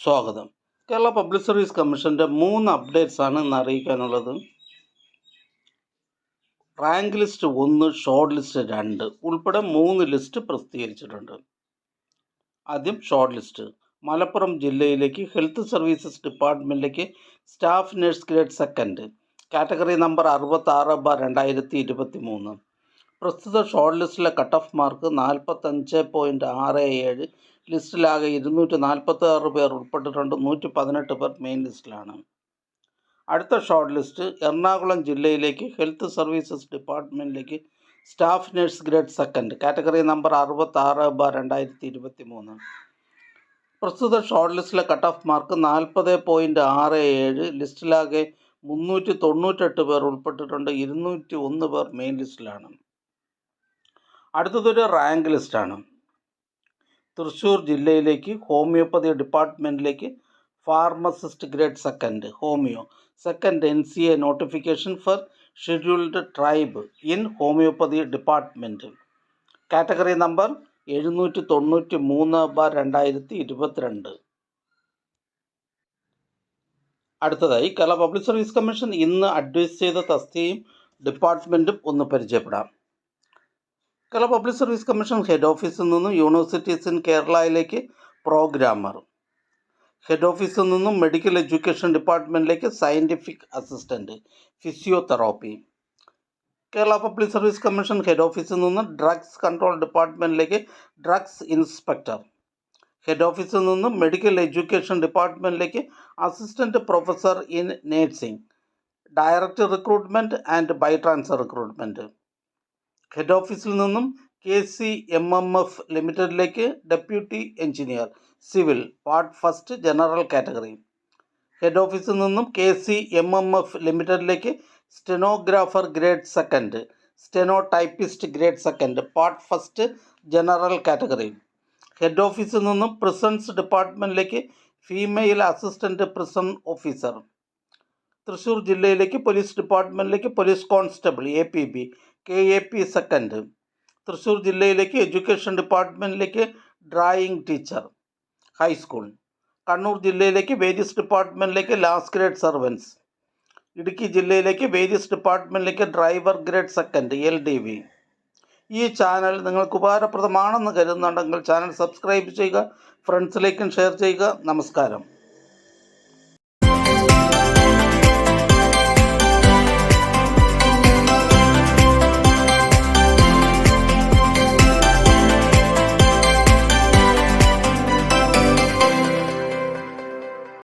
സ്വാഗതം. Kerala public service കമ്മീഷൻ്റെ 3 updates ആണ് ഇന്ന് അറിയിക്കാനുള്ളത്. റാങ്ക് ലിസ്റ്റ് 1, ഷോർട്ട് ലിസ്റ്റ് 2 ഉൾപ്പെടെ 3 ലിസ്റ്റ് പ്രസിദ്ധീകരിച്ചിട്ടുണ്ട്. ആദ്യം ഷോർട്ട് ലിസ്റ്റ്. മലപ്പുറം ജില്ലയിലേക്ക് ഹെൽത്ത് സർവീസസ് ഡിപ്പാർട്ട്മെൻറ്റിലേക്ക് staff nurse grade second category number 66/2023. പ്രസ്തുത ഷോർട്ട് ലിസ്റ്റിലെ കട്ട് ഓഫ് മാർക്ക് 45.67. ലിസ്റ്റിലാകെ 246 പേർ ഉൾപ്പെട്ടിട്ടുണ്ട്. 118 പേർ മെയിൻ ലിസ്റ്റിലാണ്. അടുത്ത ഷോർട്ട് ലിസ്റ്റ് എറണാകുളം ജില്ലയിലേക്ക് ഹെൽത്ത് സർവീസസ് ഡിപ്പാർട്ട്മെൻറ്റിലേക്ക് staff nurse grade second category number 66/2023. പ്രസ്തുത ഷോർട്ട് ലിസ്റ്റിലെ കട്ട് ഓഫ് മാർക്ക് 40.67. ലിസ്റ്റിലാകെ 398 പേർ ഉൾപ്പെട്ടിട്ടുണ്ട്. 201 പേർ മെയിൻ ലിസ്റ്റിലാണ്. അടുത്തതൊരു റാങ്ക് ലിസ്റ്റാണ്. തൃശ്ശൂർ ജില്ലയിലേക്ക് ഹോമിയോപ്പതി ഡിപ്പാർട്ട്മെൻറ്റിലേക്ക് pharmacist grade second homoeo second NCA notification for scheduled tribe in homoeopathy department category number 793/2022. അടുത്തതായി കേരള പബ്ലിക് സർവീസ് കമ്മീഷൻ ഇന്ന് അഡ്വൈസ് ചെയ്ത തസ്തികയും ഡിപ്പാർട്ട്മെൻറ്റും ഒന്ന് പരിചയപ്പെടാം. Kerala public service commission head ഓഫീസിൽ നിന്നും യൂണിവേഴ്സിറ്റീസ് ഇൻ കേരളയിലേക്ക് പ്രോഗ്രാമർ, ഹെഡ് ഓഫീസിൽ നിന്നും മെഡിക്കൽ എഡ്യൂക്കേഷൻ ഡിപ്പാർട്ട്മെൻറ്റിലേക്ക് scientific assistant physiotherapy, Kerala public service commission head ഓഫീസിൽ നിന്നും ഡ്രഗ്സ് കൺട്രോൾ ഡിപ്പാർട്ട്മെൻറ്റിലേക്ക് ഡ്രഗ്സ് ഇൻസ്പെക്ടർ, ഹെഡ് ഓഫീസിൽ നിന്നും മെഡിക്കൽ എഡ്യൂക്കേഷൻ ഡിപ്പാർട്ട്മെൻറ്റിലേക്ക് assistant professor in nursing, direct recruitment and by transfer recruitment, head ഓഫീസിൽ നിന്നും KCMMF ലിമിറ്റഡിലേക്ക് deputy engineer civil part first general category, head ഓഫീസിൽ നിന്നും KCMMF ലിമിറ്റഡിലേക്ക് stenographer grade second steno typist grade second part first general category, head ഓഫീസിൽ നിന്നും prisons ഡിപ്പാർട്ട്മെൻറ്റിലേക്ക് female assistant prison officer, Thrissur ജില്ലയിലേക്ക് പോലീസ് ഡിപ്പാർട്ട്മെൻറ്റിലേക്ക് police constable APB KAP second, Thrissur ജില്ലയിലേക്ക് education ഡിപ്പാർട്ട്മെൻറ്റിലേക്ക് ഡ്രായിങ് ടീച്ചർ ഹൈസ്കൂൾ, കണ്ണൂർ ജില്ലയിലേക്ക് വേരിയസ് ഡിപ്പാർട്ട്മെൻറ്റിലേക്ക് ലാസ്റ്റ് ഗ്രേഡ് സർവൻസ്, ഇടുക്കി ജില്ലയിലേക്ക് വേരിയസ് ഡിപ്പാർട്ട്മെൻറ്റിലേക്ക് ഡ്രൈവർ ഗ്രേഡ് സെക്കൻഡ് LDV. ഈ ചാനൽ നിങ്ങൾക്ക് ഉപകാരപ്രദമാണെന്ന് കരുതുന്നുണ്ടെങ്കിൽ ചാനൽ സബ്സ്ക്രൈബ് ചെയ്യുക, ഫ്രണ്ട്സിലേക്കും ഷെയർ ചെയ്യുക. നമസ്കാരം.